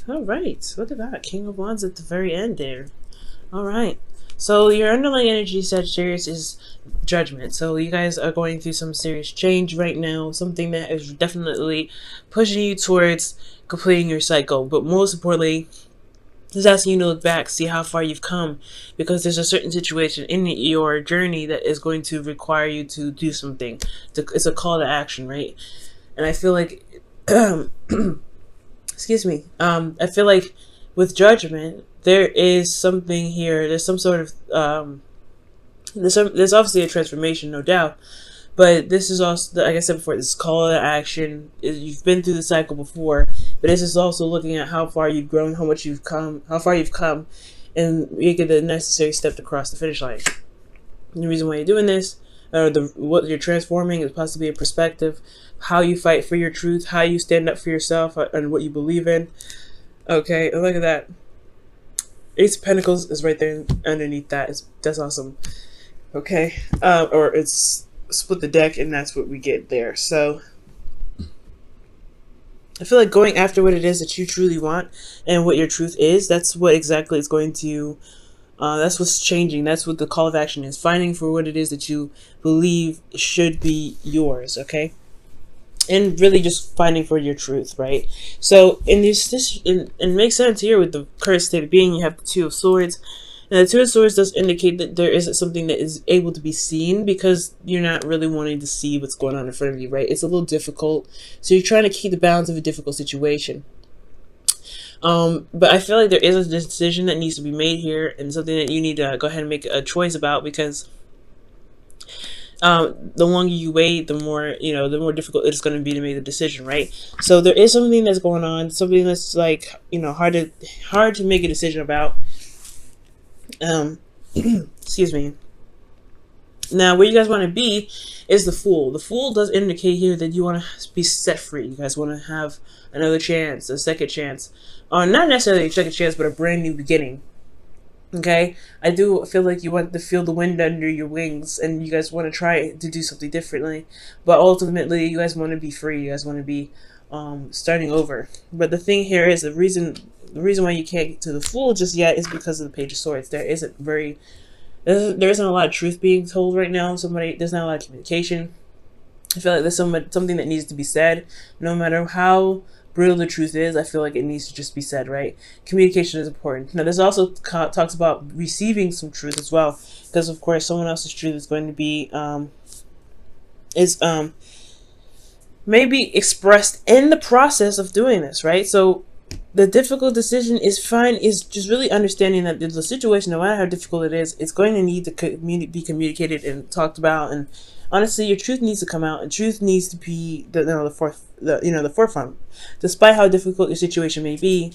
All right. Look at that. King of Wands at the very end there. All right. So your underlying energy, Sagittarius, is judgment. So you guys are going through some serious change right now. Something that is definitely pushing you towards completing your cycle. But most importantly, it's asking you to look back, see how far you've come, because there's a certain situation in your journey that is going to require you to do something. It's a call to action, right? And I feel like, excuse me, I feel like with judgment, there is something here. There's some sort of, there's obviously a transformation, no doubt. But this is also, like I said before, this call to action. You've been through the cycle before, but this is also looking at how far you've grown, how much you've come, how far you've come, and making the necessary step to cross the finish line. And the reason why you're doing this, or what you're transforming, is possibly a perspective, how you fight for your truth, how you stand up for yourself, and what you believe in. Okay, and look at that. Ace of Pentacles is right there underneath that. That's awesome. Okay, or it's split the deck, and that's what we get there. So I feel like going after what it is that you truly want and what your truth is, that's what exactly is going to, that's what's changing. That's what the call of action is. Finding for what it is that you believe should be yours, okay? And really just finding for your truth, right? So in this it makes sense here with the current state of being. You have the Two of Swords. And the Two of Swords does indicate that there isn't something that is able to be seen, because you're not really wanting to see what's going on in front of you, right? It's a little difficult. So you're trying to keep the balance of a difficult situation. But I feel like there is a decision that needs to be made here, and something that you need to go ahead and make a choice about, because the longer you wait, the more, the more difficult it's going to be to make the decision, right? So there is something that's going on, something that's like, hard to make a decision about. Excuse me. Now, where you guys want to be is the Fool. The Fool does indicate here that you want to be set free. You guys want to have another chance, a second chance. Not necessarily a second chance, but a brand new beginning. Okay? I do feel like you want to feel the wind under your wings, and you guys want to try to do something differently. But ultimately, you guys want to be free. You guys want to be starting over. But the thing here is, the reason why you can't get to the Fool just yet is because of the Page of Swords. There isn't a lot of truth being told right now. There's not a lot of communication. I feel like there's something that needs to be said. No matter how brutal the truth is, I feel like it needs to just be said, right? Communication is important. Now, this also talks about receiving some truth as well, because of course someone else's truth is going to be maybe expressed in the process of doing this, right? So the difficult decision is just really understanding that the situation, no matter how difficult it is, it's going to need to be communicated and talked about. And honestly, your truth needs to come out, and truth needs to be the forefront. Despite how difficult your situation may be,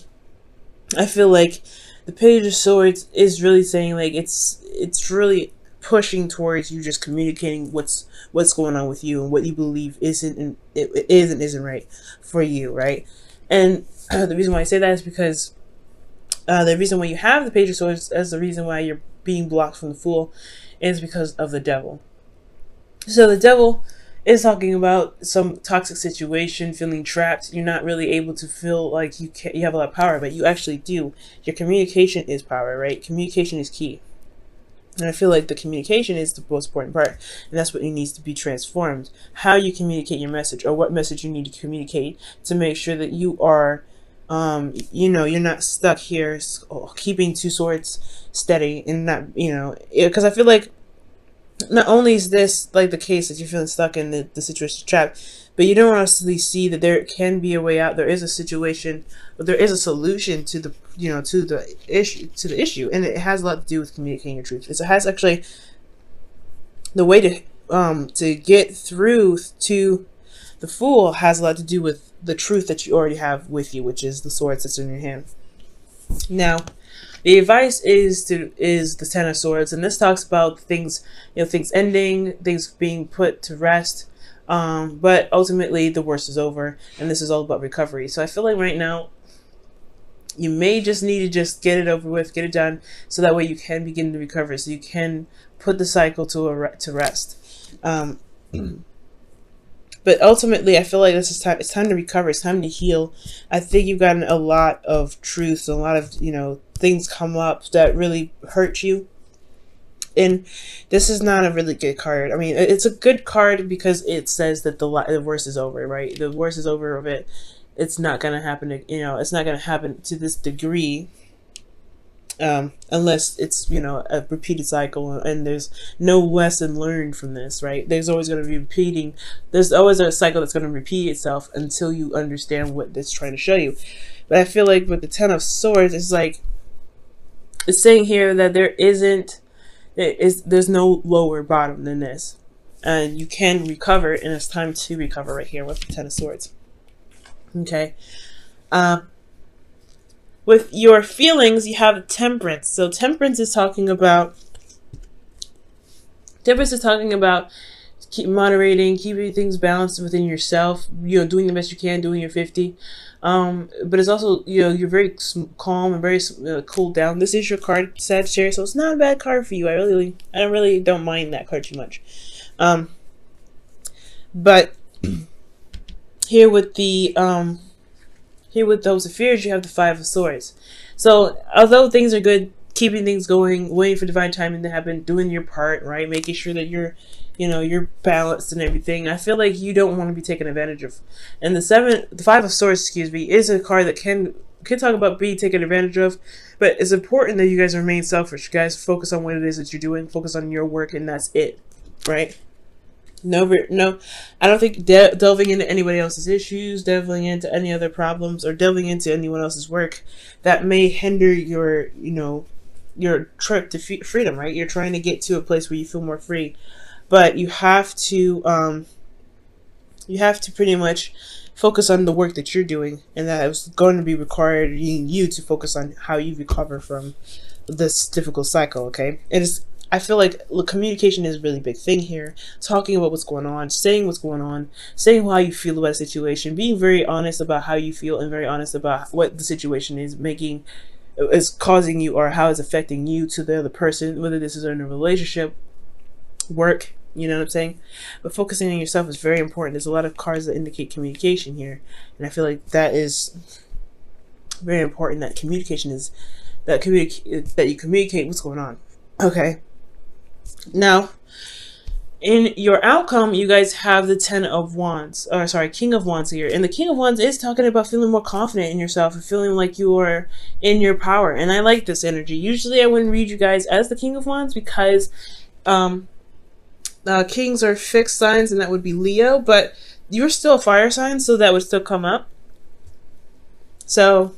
I feel like the Page of Swords is really saying, like, it's really pushing towards you just communicating what's going on with you and what you believe isn't right for you, right? And the reason why I say that is because the reason why you have the Page of Swords as the reason why you're being blocked from the Fool is because of the Devil. So the Devil is talking about some toxic situation, feeling trapped. You're not really able to feel like you have a lot of power, but you actually do. Your communication is power, right? Communication is key. And I feel like the communication is the most important part, and that's what needs to be transformed. How you communicate your message, or what message you need to communicate to make sure that you are, you're not stuck here keeping two swords steady, and not, because I feel like not only is this like the case that you're feeling stuck in the situation trapped, but you don't honestly see that there can be a way out. There is a situation, but there is a solution to the issue, and it has a lot to do with communicating your truth. It has actually the way to get through to the Fool has a lot to do with the truth that you already have with you, which is the swords that's in your hand. Now, the advice is the Ten of Swords, and this talks about things, things ending, things being put to rest. But ultimately, the worst is over, and this is all about recovery. So I feel like right now, you may just need to just get it over with, get it done, so that way you can begin to recover, so you can put the cycle to rest. But ultimately, I feel like this is time. It's time to recover. It's time to heal. I think you've gotten a lot of truths, a lot of, things come up that really hurt you. And this is not a really good card. I mean, it's a good card because it says that the worst is over, right? The worst is over of it. It's not going to happen. It's not going to happen to this degree. Unless it's, a repeated cycle and there's no lesson learned from this, right? There's always going to be repeating. There's always a cycle that's going to repeat itself until you understand what it's trying to show you. But I feel like with the Ten of Swords, it's like, it's saying here that there's no lower bottom than this. And you can recover, and it's time to recover right here with the Ten of Swords. Okay. With your feelings, you have Temperance. So Temperance is talking about moderating, keeping things balanced within yourself, doing the best you can, doing your 50. But it's also, you're very calm and very cooled down. This is your card, Sagittarius, so it's not a bad card for you. I really don't mind that card too much. But here with those of fears, you have the Five of Swords. So although things are good, keeping things going, waiting for divine timing to happen, doing your part, right? Making sure that you're balanced and everything. I feel like you don't want to be taken advantage of. And the Five of Swords, is a card that can talk about being taken advantage of, but it's important that you guys remain selfish. You guys focus on what it is that you're doing, focus on your work, and that's it, right? No, I don't think delving into anybody else's issues, delving into any other problems, or delving into anyone else's work that may hinder your trip to freedom, right? You're trying to get to a place where you feel more free, but you have to pretty much focus on the work that you're doing, and that is going to be requiring you to focus on how you recover from this difficult cycle. Okay, I feel like communication is a really big thing here. Talking about what's going on, saying what's going on, saying how you feel about a situation, being very honest about how you feel and very honest about what the situation is causing you, or how it's affecting you to the other person, whether this is in a relationship, work, you know what I'm saying? But focusing on yourself is very important. There's a lot of cards that indicate communication here, and I feel like that is very important, that you communicate what's going on. Okay. Now, in your outcome, you guys have the King of Wands here. And the King of Wands is talking about feeling more confident in yourself and feeling like you are in your power. And I like this energy. Usually I wouldn't read you guys as the King of Wands because kings are fixed signs, and that would be Leo, but you're still a fire sign, so that would still come up. So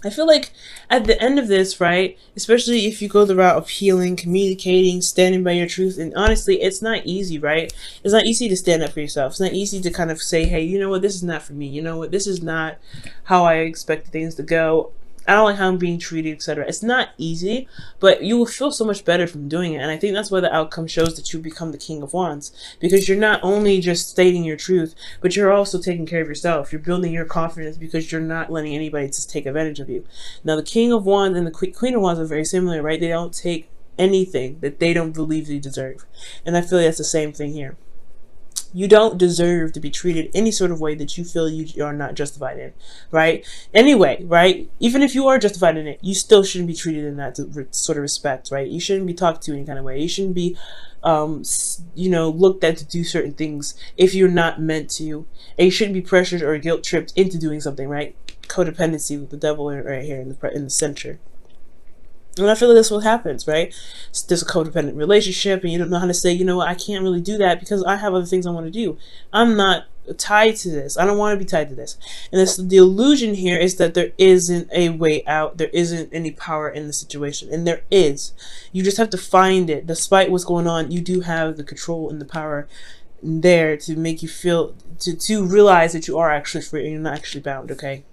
I feel like at the end of this, right, especially if you go the route of healing, communicating, standing by your truth, and honestly, it's not easy, right? It's not easy to stand up for yourself. It's not easy to kind of say, hey, you know what, this is not for me. You know what, this is not how I expect things to go. I don't like how I'm being treated, etc. It's not easy, but you will feel so much better from doing it. And I think that's why the outcome shows that you become the King of Wands, because you're not only just stating your truth, but you're also taking care of yourself. You're building your confidence because you're not letting anybody just take advantage of you. Now, the King of Wands and the Queen of Wands are very similar, right? They don't take anything that they don't believe they deserve. And I feel like that's the same thing here. You don't deserve to be treated any sort of way that you feel you are not justified in, right? Anyway, right? Even if you are justified in it, you still shouldn't be treated in that sort of respect, right? You shouldn't be talked to any kind of way. You shouldn't be, looked at to do certain things if you're not meant to. And you shouldn't be pressured or guilt tripped into doing something, right? Codependency with the devil right here in the center. And I feel like that's what happens, right? There's a codependent relationship, and you don't know how to say, you know what, I can't really do that because I have other things I want to do. I'm not tied to this. I don't want to be tied to this. And the illusion here is that there isn't a way out. There isn't any power in the situation. And there is. You just have to find it. Despite what's going on, you do have the control and the power there to make you feel, to realize that you are actually free and you're not actually bound, okay?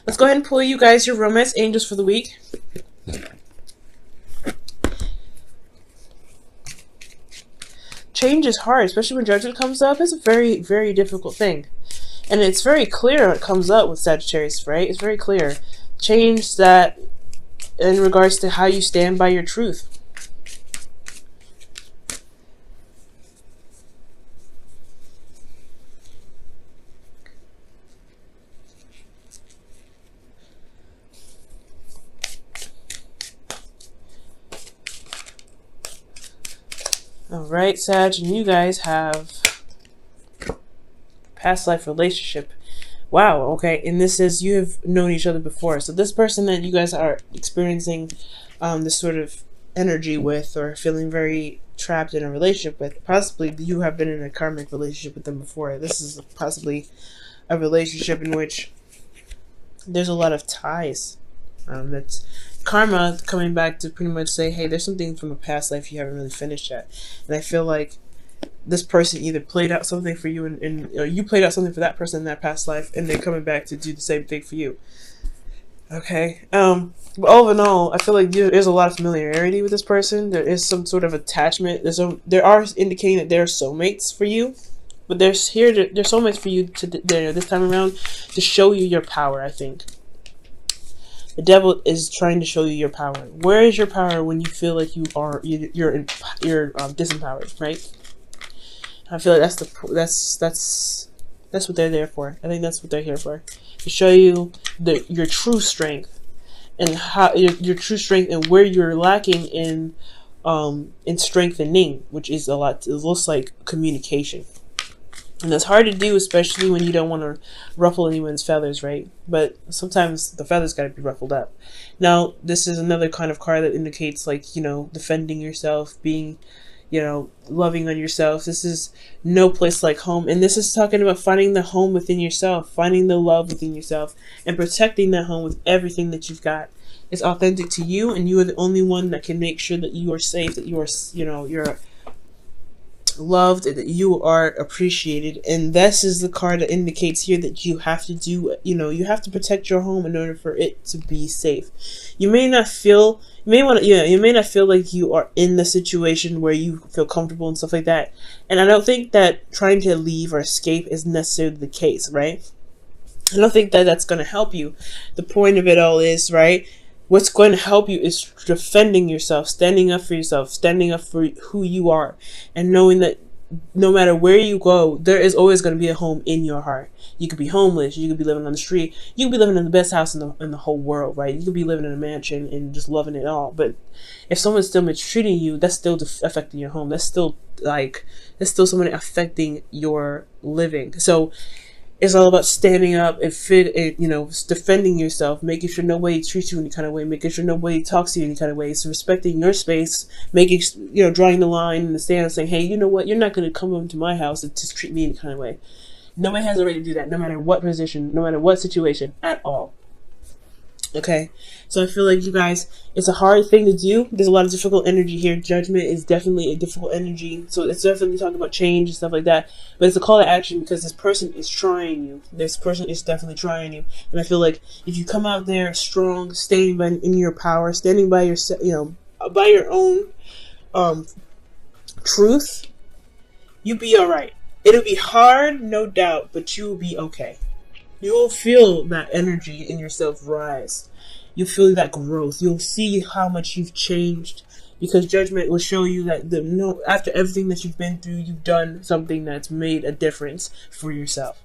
Let's go ahead and pull you guys your romance angels for the week. Change is hard, especially when judgment comes up. It's a very, very difficult thing. And it's very clear when it comes up with Sagittarius, right? It's very clear. Change that in regards to how you stand by your truth. All right, Sag, and you guys have past life relationship. Wow, okay, and this is you have known each other before. So this person that you guys are experiencing this sort of energy with, or feeling very trapped in a relationship with, possibly you have been in a karmic relationship with them before. This is possibly a relationship in which there's a lot of ties. That's karma coming back to pretty much say, hey, there's something from a past life you haven't really finished yet. And I feel like this person either played out something for you and or you played out something for that person in that past life, and they're coming back to do the same thing for you. Okay. But all in all, I feel like there's a lot of familiarity with this person. There is some sort of attachment. There are indicating that they're soulmates for you, but they're soulmates for you this time around to show you your power. I think the devil is trying to show you your power. Where is your power when you feel like you're disempowered, right? I feel like that's what they're there for. I think that's what they're here for, to show you your true strength, and how your true strength, and where you're lacking in strengthening, which is a lot. It looks like communication, and that's hard to do, especially when you don't want to ruffle anyone's feathers, right? But sometimes the feathers got to be ruffled up. Now, this is another kind of card that indicates, like, defending yourself, being, loving on yourself. This is no place like home. And this is talking about finding the home within yourself, finding the love within yourself, and protecting that home with everything that you've got. It's authentic to you, and you are the only one that can make sure that you are safe, that you are, you're loved, that you are appreciated. And this is the card that indicates here that you have to do, you have to protect your home in order for it to be safe. You may not feel like you are in the situation where you feel comfortable and stuff like that. And I don't think that trying to leave or escape is necessarily the case, right? I don't think that that's going to help you. The point of it all is, right, what's going to help you is defending yourself, standing up for yourself, standing up for who you are, and knowing that no matter where you go, there is always going to be a home in your heart. You could be homeless, you could be living on the street, you could be living in the best house in the whole world, right? You could be living in a mansion and just loving it all. But if someone's still mistreating you, that's still affecting your home. That's still someone affecting your living. So it's all about standing up and defending yourself, making sure nobody treats you any kind of way, making sure nobody talks to you any kind of way. So respecting your space, making, drawing the line in the sand, saying, hey, you know what? You're not going to come into my house and just treat me any kind of way. Nobody has the right to do that, no matter what position, no matter what situation at all. Okay, so I feel like you guys, it's a hard thing to do. There's a lot of difficult energy here. Judgment is definitely a difficult energy. So it's definitely talking about change and stuff like that. But it's a call to action because this person is trying you. This person is definitely trying you. And I feel like if you come out there strong, standing in your power, standing by your, by your own truth, you'll be all right. It'll be hard, no doubt, but you will be okay. You'll feel that energy in yourself rise. You'll feel that growth. You'll see how much you've changed, because judgment will show you that after everything that you've been through, you've done something that's made a difference for yourself.